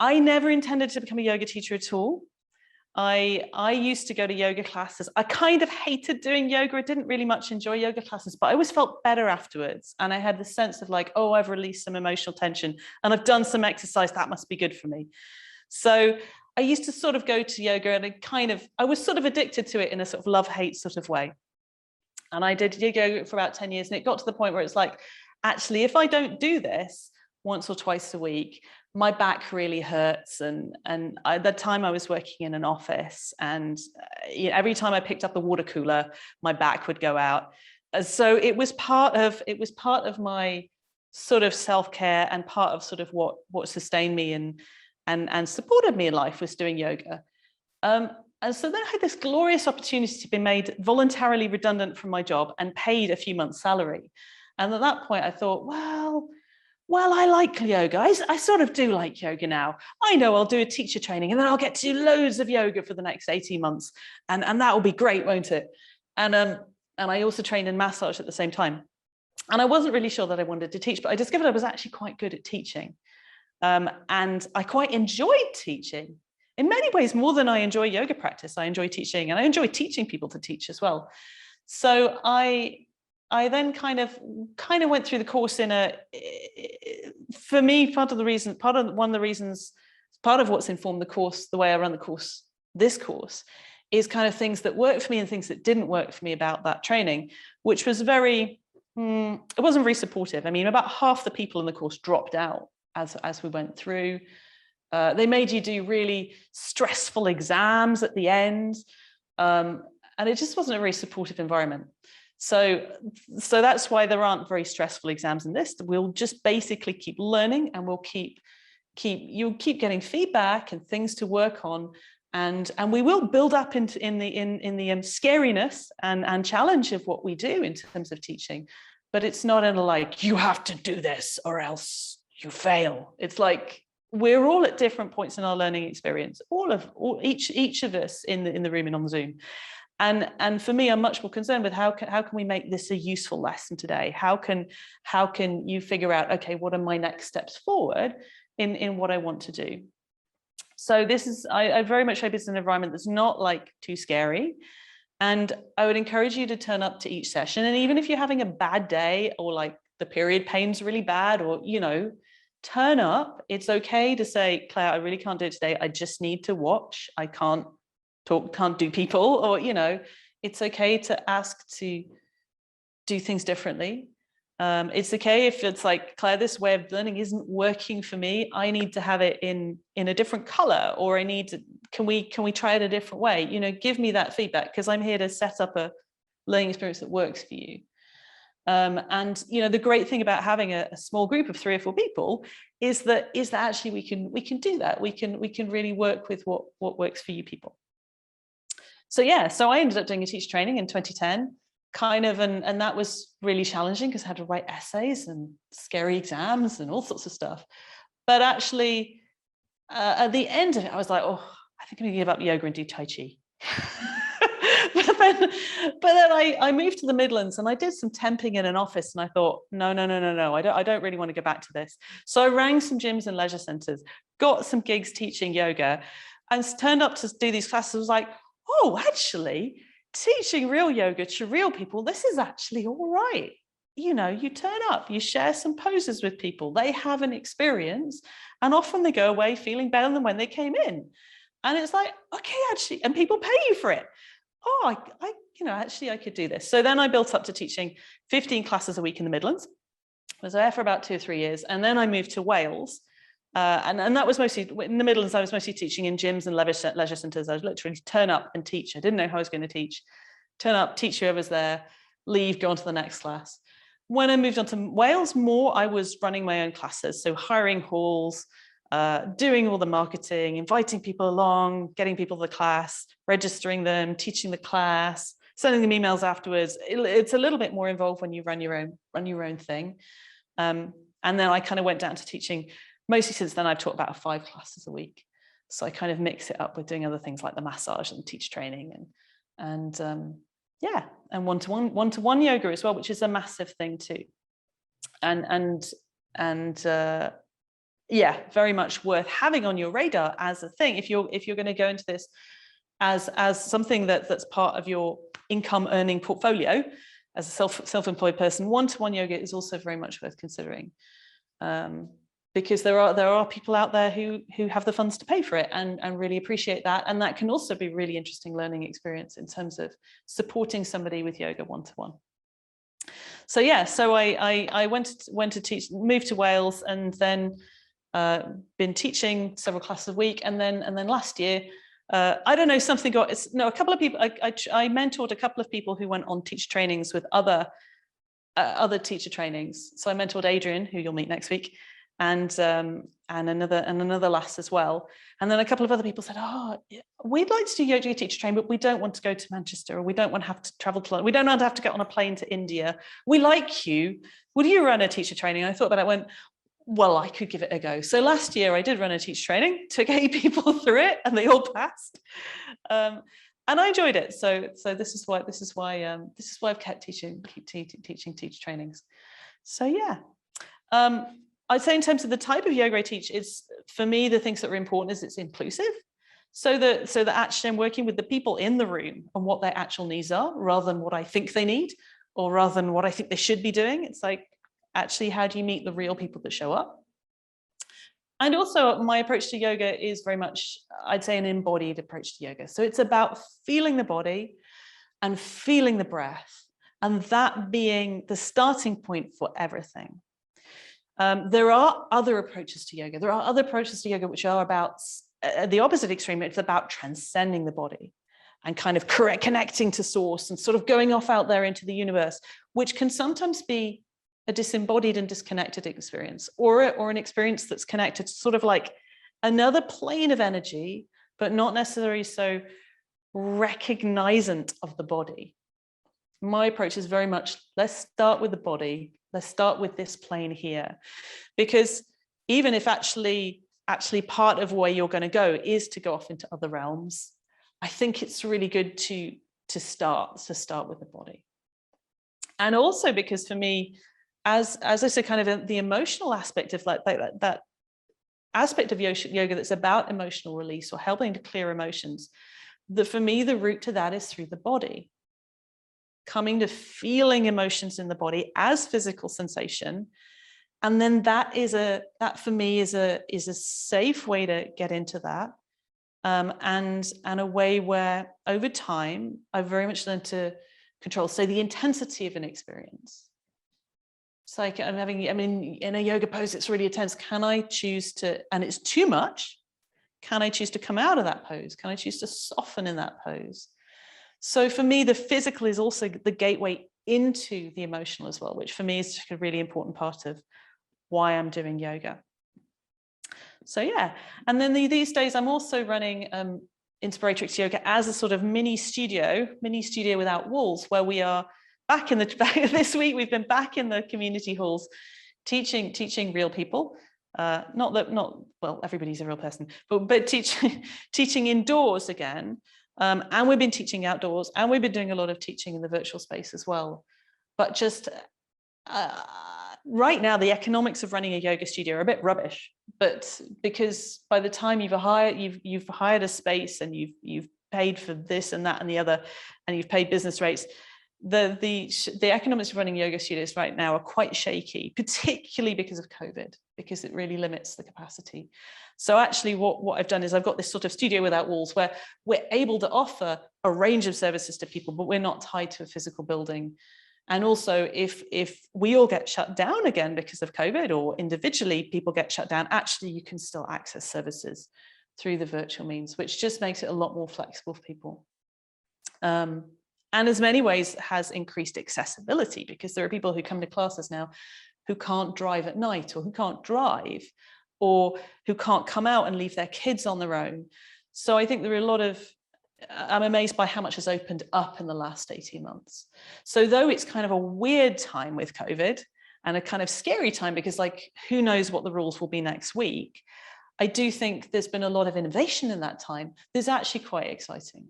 I never intended to become a yoga teacher at all. I used to go to yoga classes. I kind of hated doing yoga. I didn't really much enjoy yoga classes, but I always felt better afterwards. And I had the sense of like, oh, I've released some emotional tension and I've done some exercise. That must be good for me. So I used to sort of go to yoga, and I was sort of addicted to it in a sort of love-hate sort of way. And I did yoga for about 10 years. And it got to the point where it's like, actually, if I don't do this once or twice a week, my back really hurts. And at that time I was working in an office, and every time I picked up the water cooler, my back would go out. So it was part of my sort of self-care, and part of sort of what sustained me and supported me in life was doing yoga. And so then I had this glorious opportunity to be made voluntarily redundant from my job and paid a few months' salary. And at that point I thought, well, I like yoga. I sort of do like yoga now. I know I'll do a teacher training and then I'll get to do loads of yoga for the next 18 months. And that will be great, won't it? And I also trained in massage at the same time. And I wasn't really sure that I wanted to teach, but I discovered I was actually quite good at teaching. And I quite enjoyed teaching. In many ways, more than I enjoy yoga practice, I enjoy teaching, and I enjoy teaching people to teach as well. So I then kind of went through the course for me, part of what's informed the course, the way I run the course, this course, is kind of things that worked for me and things that didn't work for me about that training, which was it wasn't very supportive. I mean, about half the people in the course dropped out as we went through. They made you do really stressful exams at the end. And it just wasn't a very supportive environment. So that's why there aren't very stressful exams in this. We'll just basically keep learning, and you'll keep getting feedback and things to work on, and we will build up in the scariness and challenge of what we do in terms of teaching. But it's not in a like, you have to do this or else you fail. It's like, we're all at different points in our learning experience, each of us in the room and on Zoom. And for me, I'm much more concerned with how can we make this a useful lesson today? How can you figure out, okay, what are my next steps forward in what I want to do? So I very much hope it's an environment that's not like too scary. And I would encourage you to turn up to each session. And even if you're having a bad day, or like the period pain's really bad, or, turn up. It's okay to say, Claire, I really can't do it today. I just need to watch. I can't talk, can't do people, or, it's okay to ask to do things differently. It's okay if it's like, Claire, this way of learning isn't working for me. I need to have it in a different color, or can we try it a different way? Give me that feedback, because I'm here to set up a learning experience that works for you. And the great thing about having a small group of 3 or 4 people is that actually we can do that. We can really work with what works for you people. So I ended up doing a teacher training in 2010, and that was really challenging because I had to write essays and scary exams and all sorts of stuff. But actually, at the end of it, I was like, oh, I think I'm gonna give up yoga and do Tai Chi. But then I moved to the Midlands, and I did some temping in an office, and I thought, no, I don't really want to go back to this. So I rang some gyms and leisure centers, got some gigs teaching yoga, and turned up to do these classes. I was like, oh, actually, teaching real yoga to real people, this is actually all right. You turn up, you share some poses with people, they have an experience, and often they go away feeling better than when they came in. And it's like, okay, actually, and people pay you for it. Oh, actually I could do this. So then I built up to teaching 15 classes a week in the Midlands. I was there for about 2 or 3 years. And then I moved to Wales. And that was mostly, in the Midlands, I was mostly teaching in gyms and leisure centres. I would literally turn up and teach. I didn't know how I was going to teach. Turn up, teach whoever's there, leave, go on to the next class. When I moved on to Wales more, I was running my own classes. So hiring halls, doing all the marketing, inviting people along, getting people to the class, registering them, teaching the class, sending them emails afterwards. It's a little bit more involved when you run your own thing. And then I kind of went down to teaching. Mostly since then, I've taught about 5 classes a week. So I kind of mix it up with doing other things like the massage and teacher training and one-to-one yoga as well, which is a massive thing too. And yeah, very much worth having on your radar as a thing. If you're going to go into this as something that's part of your income earning portfolio, as a self-employed person, one-to-one yoga is also very much worth considering. Because there are people out there who have the funds to pay for it and really appreciate that. And that can also be a really interesting learning experience in terms of supporting somebody with yoga one-to-one. So yeah, so I went to teach, moved to Wales, and then been teaching several classes a week. And then last year, I don't know, something got, a couple of people, I mentored a couple of people who went on teacher trainings with other teacher trainings. So I mentored Adrian, who you'll meet next week, and another lass as well. And then a couple of other people said, oh, we'd like to do yoga teacher training, but we don't want to go to Manchester, or we don't want to have to travel to London. We don't want to have to get on a plane to India. We like you. Would you run a teacher training? And I thought about it, went, well, I could give it a go. So last year I did run a teacher training, took 8 people through it, and they all passed. And I enjoyed it. So this is why I've kept teaching teacher trainings. So yeah. I'd say in terms of the type of yoga I teach, is for me, the things that are important is it's inclusive. So that actually I'm working with the people in the room on what their actual needs are, rather than what I think they need, or rather than what I think they should be doing. It's like, actually, how do you meet the real people that show up? And also my approach to yoga is very much, I'd say, an embodied approach to yoga. So it's about feeling the body and feeling the breath, and that being the starting point for everything. There are other approaches to yoga. There are other approaches to yoga which are about the opposite extreme. It's about transcending the body and kind of connecting to source and sort of going off out there into the universe, which can sometimes be a disembodied and disconnected experience, or an experience that's connected to sort of like another plane of energy, but not necessarily so recognizant of the body. My approach is very much, let's start with the body. Let's start with this plane here, because even if actually part of where you're going to go is to go off into other realms, I think it's really good to start with the body. And also because for me, as I said, kind of the emotional aspect of that aspect of yoga that's about emotional release or helping to clear emotions, that for me, the route to that is through the body. Coming to feeling emotions in the body as physical sensation. And then that for me is a safe way to get into that. And a way where over time, I've very much learned to control, say, the intensity of an experience. It's like in a yoga pose, it's really intense. Can I choose to, and it's too much, can I choose to come out of that pose? Can I choose to soften in that pose? So for me, the physical is also the gateway into the emotional as well, which for me is a really important part of why I'm doing yoga. So yeah, and then these days I'm also running Inspiratrix Yoga as a sort of mini studio without walls, where we are back in this week. We've been back in the community halls, teaching real people. Well, everybody's a real person, but teaching indoors again. And we've been teaching outdoors, and we've been doing a lot of teaching in the virtual space as well. But just right now, the economics of running a yoga studio are a bit rubbish. But because by the time you've hired a space and you've paid for this and that and the other, and you've paid business rates, the economics of running yoga studios right now are quite shaky, particularly because of COVID, because it really limits the capacity. So actually what I've done is I've got this sort of studio without walls where we're able to offer a range of services to people, but we're not tied to a physical building. And also if we all get shut down again because of COVID, or individually people get shut down, actually you can still access services through the virtual means, which just makes it a lot more flexible for people. And in many ways has increased accessibility, because there are people who come to classes now who can't drive at night, or who can't drive, or who can't come out and leave their kids on their own. So I think there are a lot of, I'm amazed by how much has opened up in the last 18 months. So though it's kind of a weird time with COVID and a kind of scary time, because like, who knows what the rules will be next week, I do think there's been a lot of innovation in that time. There's actually quite exciting.